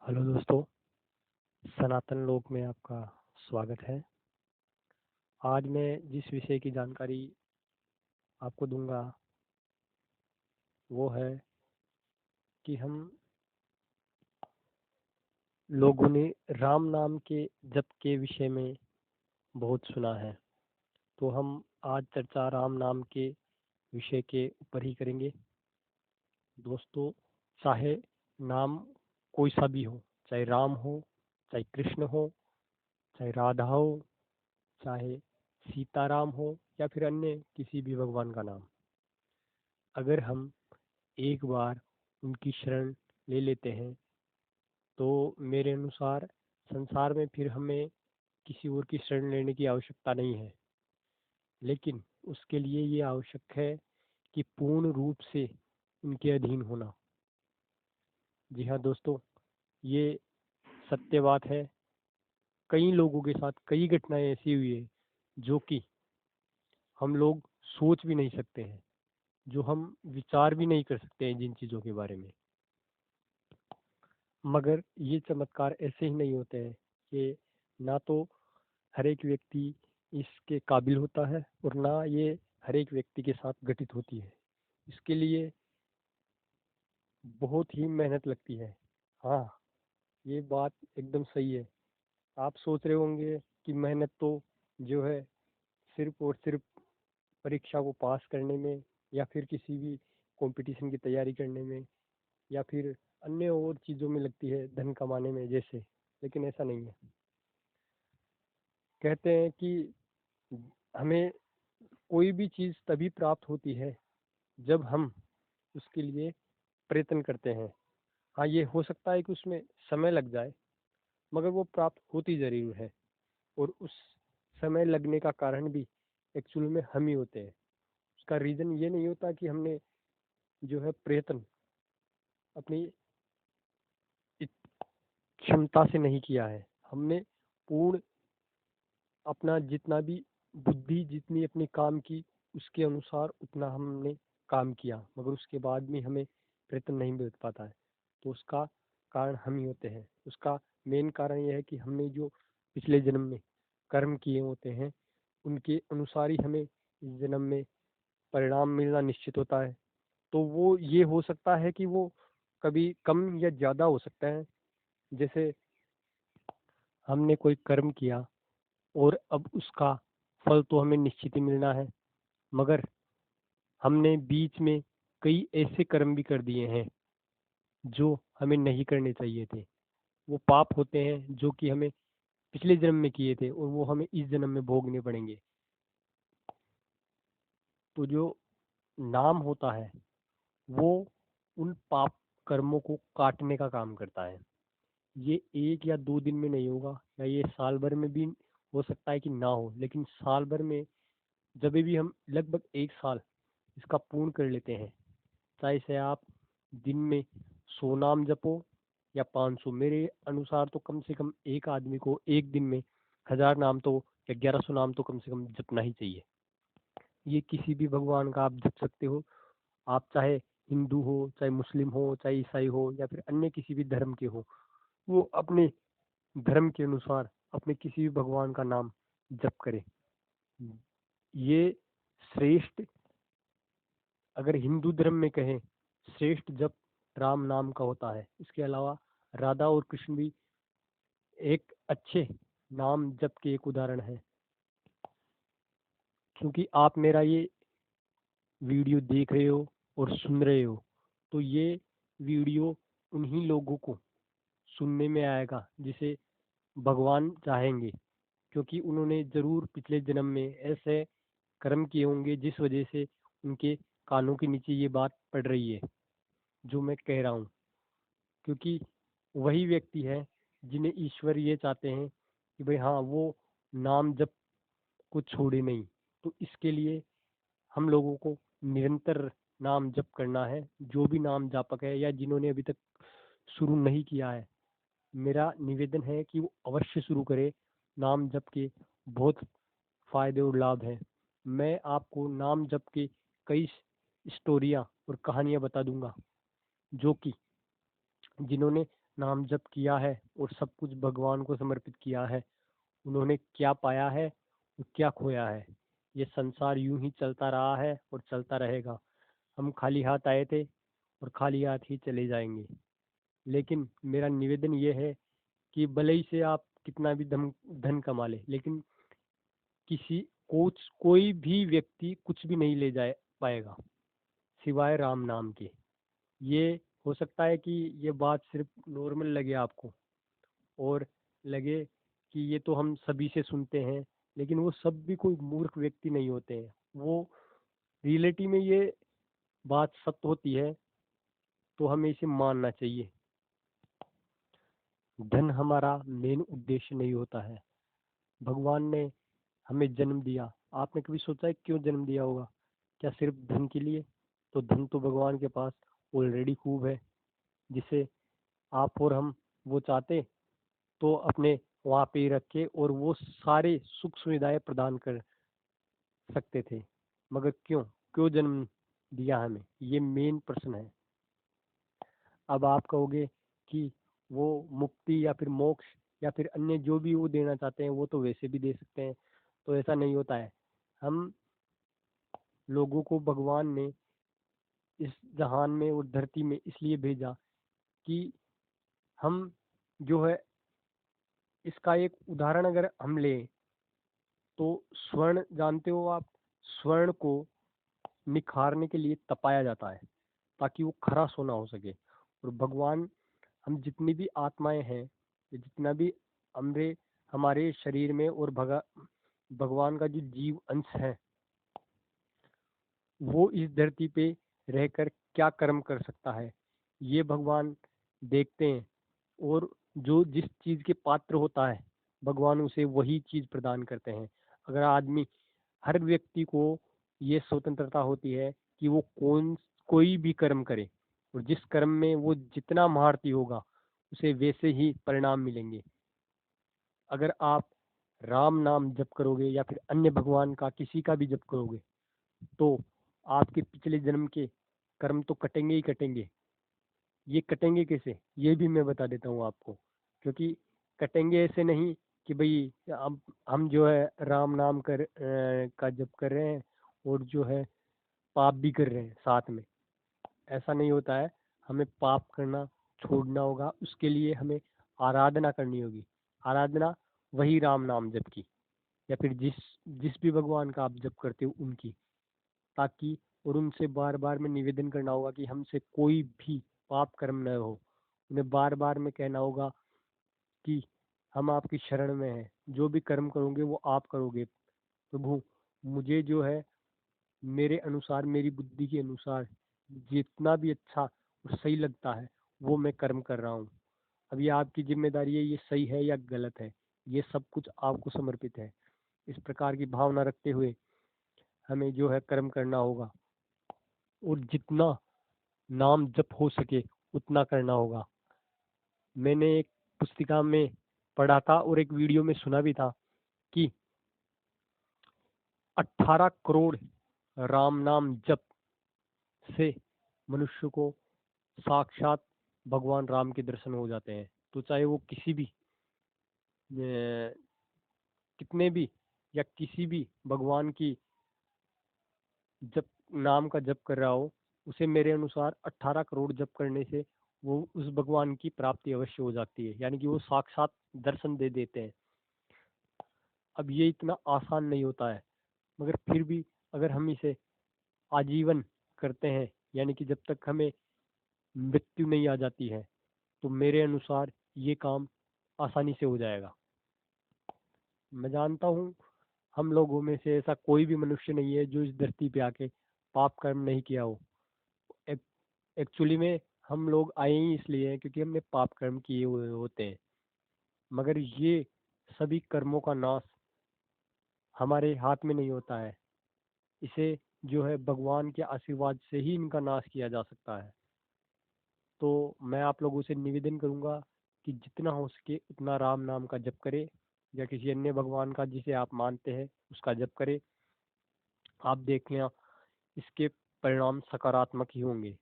Hello दोस्तों, सनातन लोक में आपका स्वागत है। आज मैं जिस विषय की जानकारी आपको दूंगा वो है कि हम लोगों ने राम नाम के जप के विषय में बहुत सुना है। तो हम आज चर्चा राम नाम के विषय के ऊपर ही करेंगे। दोस्तों, चाहे नाम कोई सा भी हो, चाहे राम हो, चाहे कृष्ण हो, चाहे राधा हो, चाहे सीताराम हो या फिर अन्य किसी भी भगवान का नाम, अगर हम एक बार उनकी शरण ले लेते हैं तो मेरे अनुसार संसार में फिर हमें किसी और की शरण लेने की आवश्यकता नहीं है। लेकिन उसके लिए ये आवश्यक है कि पूर्ण रूप से उनके अधीन होना। जी हाँ दोस्तों, ये सत्य बात है। कई लोगों के साथ कई घटनाएं ऐसी हुई है जो कि हम लोग सोच भी नहीं सकते हैं, जो हम विचार भी नहीं कर सकते हैं जिन चीज़ों के बारे में। मगर ये चमत्कार ऐसे ही नहीं होते हैं कि ना तो हर एक व्यक्ति इसके काबिल होता है और ना ये हर एक व्यक्ति के साथ घटित होती है। इसके लिए बहुत ही मेहनत लगती है। हाँ, ये बात एकदम सही है। आप सोच रहे होंगे कि मेहनत तो जो है सिर्फ और सिर्फ परीक्षा को पास करने में या फिर किसी भी कंपटीशन की तैयारी करने में या फिर अन्य और चीज़ों में लगती है, धन कमाने में जैसे। लेकिन ऐसा नहीं है। कहते हैं कि हमें कोई भी चीज़ तभी प्राप्त होती है जब हम उसके लिए प्रयत्न करते हैं। हाँ, ये हो सकता है कि उसमें समय लग जाए, मगर वो प्राप्त होती ज़रूर है। और उस समय लगने का कारण भी एक्चुअल में हम ही होते हैं। उसका रीज़न ये नहीं होता कि हमने जो है प्रयत्न अपनी क्षमता से नहीं किया है। हमने पूर्ण अपना जितना भी बुद्धि जितनी अपनी काम की उसके अनुसार उतना हमने काम किया, मगर उसके बाद भी हमें प्रयत्न नहीं मिल पाता है। तो उसका कारण हम ही होते हैं। उसका मेन कारण यह है कि हमने जो पिछले जन्म में कर्म किए होते हैं उनके अनुसार ही हमें इस जन्म में परिणाम मिलना निश्चित होता है। तो वो ये हो सकता है कि वो कभी कम या ज़्यादा हो सकता है। जैसे हमने कोई कर्म किया और अब उसका फल तो हमें निश्चित ही मिलना है, मगर हमने बीच में कई ऐसे कर्म भी कर दिए हैं जो हमें नहीं करने चाहिए थे। वो पाप होते हैं जो कि हमें पिछले जन्म में किए थे और वो हमें इस जन्म में भोगने पड़ेंगे। तो जो नाम होता है वो उन पाप कर्मों को काटने का काम करता है। ये एक या दो दिन में नहीं होगा, या ये साल भर में भी हो सकता है कि ना हो, लेकिन साल भर में जब भी हम लगभग एक साल इसका पूर्ण कर लेते हैं, चाहे से आप दिन में 100 नाम जपो या 500, मेरे अनुसार तो कम से कम एक आदमी को एक दिन में 1000 नाम तो या 1100 नाम तो कम से कम जपना ही चाहिए। ये किसी भी भगवान का आप जप सकते हो। आप चाहे हिंदू हो, चाहे मुस्लिम हो, चाहे ईसाई हो या फिर अन्य किसी भी धर्म के हो, वो अपने धर्म के अनुसार अपने किसी भी भगवान का नाम जप करें। ये श्रेष्ठ, अगर हिंदू धर्म में कहें, श्रेष्ठ जप राम नाम का होता है। इसके अलावा राधा और कृष्ण भी एक अच्छे नाम जप के एक उदाहरण है। क्योंकि आप मेरा ये वीडियो देख रहे हो और सुन रहे हो, तो ये वीडियो उन्हीं लोगों को सुनने में आएगा जिसे भगवान चाहेंगे, क्योंकि उन्होंने जरूर पिछले जन्म में ऐसे कर्म किए होंगे जिस वजह से उनके कानों के नीचे ये बात पड़ रही है जो मैं कह रहा हूँ। क्योंकि वही व्यक्ति है जिन्हें ईश्वर ये चाहते हैं कि भाई हाँ, वो नाम जप को छोड़े नहीं। तो इसके लिए हम लोगों को निरंतर नाम जप करना है। जो भी नाम जापक है या जिन्होंने अभी तक शुरू नहीं किया है, मेरा निवेदन है कि वो अवश्य शुरू करे। नाम जप के बहुत फायदे और लाभ हैं। मैं आपको नाम जप के कई स्टोरियाँ और कहानियाँ बता दूंगा जो कि जिन्होंने नाम जप किया है और सब कुछ भगवान को समर्पित किया है, उन्होंने क्या पाया है और क्या खोया है। ये संसार यूं ही चलता रहा है और चलता रहेगा। हम खाली हाथ आए थे और खाली हाथ ही चले जाएंगे। लेकिन मेरा निवेदन ये है कि भले ही से आप कितना भी धन धन कमा ले, लेकिन किसी कोई भी व्यक्ति कुछ भी नहीं ले जाए पाएगा सिवाय राम नाम के। ये हो सकता है कि ये बात सिर्फ नॉर्मल लगे आपको और लगे कि ये तो हम सभी से सुनते हैं, लेकिन वो सब भी कोई मूर्ख व्यक्ति नहीं होते हैं। वो रियलिटी में ये बात सत्य होती है, तो हमें इसे मानना चाहिए। धन हमारा मेन उद्देश्य नहीं होता है। भगवान ने हमें जन्म दिया, आपने कभी सोचा है क्यों जन्म दिया होगा? क्या सिर्फ धन के लिए? तो धन तो भगवान के पास ऑलरेडी खूब है, जिसे आप और हम वो चाहते तो अपने वहाँ पे ही रख के और वो सारे सुख सुविधाएं प्रदान कर सकते थे। मगर क्यों क्यों जन्म दिया हमें, ये मेन प्रश्न है। अब आप कहोगे कि वो मुक्ति या फिर मोक्ष या फिर अन्य जो भी वो देना चाहते हैं वो तो वैसे भी दे सकते हैं। तो ऐसा नहीं होता है। हम लोगों को भगवान ने इस जहान में और धरती में इसलिए भेजा कि हम जो है, इसका एक उदाहरण अगर हम लें तो स्वर्ण जानते हो आप? स्वर्ण को निखारने के लिए तपाया जाता है ताकि वो खरा सोना हो सके। और भगवान, हम जितनी भी आत्माएं हैं, ये जितना भी हमरे हमारे शरीर में और भगवान का जो जीव अंश है, वो इस धरती पे रहकर क्या कर्म कर सकता है, ये भगवान देखते हैं। और जो जिस चीज के पात्र होता है, भगवान उसे वही चीज प्रदान करते हैं। अगर आदमी, हर व्यक्ति को ये स्वतंत्रता होती है कि वो कोई भी कर्म करे, और जिस कर्म में वो जितना महारती होगा उसे वैसे ही परिणाम मिलेंगे। अगर आप राम नाम जप करोगे या फिर अन्य भगवान का किसी का भी जप करोगे, तो आपके पिछले जन्म के कर्म तो कटेंगे ही कटेंगे। ये कटेंगे कैसे, ये भी मैं बता देता हूँ आपको। क्योंकि कटेंगे ऐसे नहीं कि भाई अब हम जो है राम नाम का जप कर रहे हैं और जो है पाप भी कर रहे हैं साथ में। ऐसा नहीं होता है। हमें पाप करना छोड़ना होगा, उसके लिए हमें आराधना करनी होगी। आराधना वही राम नाम जप की, या फिर जिस जिस भी भगवान का आप जप करते हो उनकी। ताकि और उनसे बार बार में निवेदन करना होगा कि हमसे कोई भी पाप कर्म न हो। उन्हें बार बार में कहना होगा कि हम आपकी शरण में हैं, जो भी कर्म करोगे वो आप करोगे प्रभु। मुझे जो है मेरे अनुसार, मेरी बुद्धि के अनुसार जितना भी अच्छा और सही लगता है वो मैं कर्म कर रहा हूँ। अब ये आपकी जिम्मेदारी है, ये सही है या गलत है, ये सब कुछ आपको समर्पित है। इस प्रकार की भावना रखते हुए हमें जो है कर्म करना होगा, और जितना नाम जप हो सके उतना करना होगा। मैंने एक पुस्तिका में पढ़ा था और एक वीडियो में सुना भी था कि 18 करोड़ राम नाम जप से मनुष्य को साक्षात भगवान राम के दर्शन हो जाते हैं। तो चाहे वो किसी भी कितने भी या किसी भी भगवान की जप नाम का जप कर रहा हो, उसे मेरे अनुसार 18 करोड़ जप करने से वो उस भगवान की प्राप्ति अवश्य हो जाती है, यानी कि वो साक्षात दर्शन दे देते हैं। अब ये इतना आसान नहीं होता है, मगर फिर भी अगर हम इसे आजीवन करते हैं, यानी कि जब तक हमें मृत्यु नहीं आ जाती है, तो मेरे अनुसार ये काम आसानी से हो जाएगा। मैं जानता हूँ हम लोगों में से ऐसा कोई भी मनुष्य नहीं है जो इस धरती पे आके पाप कर्म नहीं किया हो। एक्चुअली में हम लोग आए ही इसलिए हैं क्योंकि हमने पाप कर्म किए हुए होते हैं। मगर ये सभी कर्मों का नाश हमारे हाथ में नहीं होता है। इसे जो है भगवान के आशीर्वाद से ही इनका नाश किया जा सकता है। तो मैं आप लोगों से निवेदन करूंगा कि जितना हो सके उतना राम नाम का जप करें, या किसी अन्य भगवान का जिसे आप मानते हैं उसका जप करें। आप देख लें, इसके परिणाम सकारात्मक ही होंगे।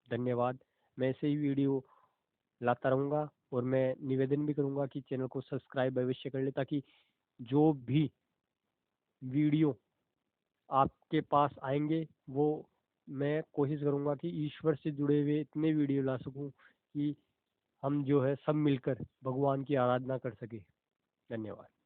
धन्यवाद। मैं ऐसे ही वीडियो लाता रहूँगा। और मैं निवेदन भी करूँगा कि चैनल को सब्सक्राइब अवश्य कर ले, ताकि जो भी वीडियो आपके पास आएंगे वो मैं कोशिश करूँगा कि ईश्वर से जुड़े हुए इतने वीडियो ला सकूँ कि हम जो है सब मिलकर भगवान की आराधना कर सके। धन्यवाद।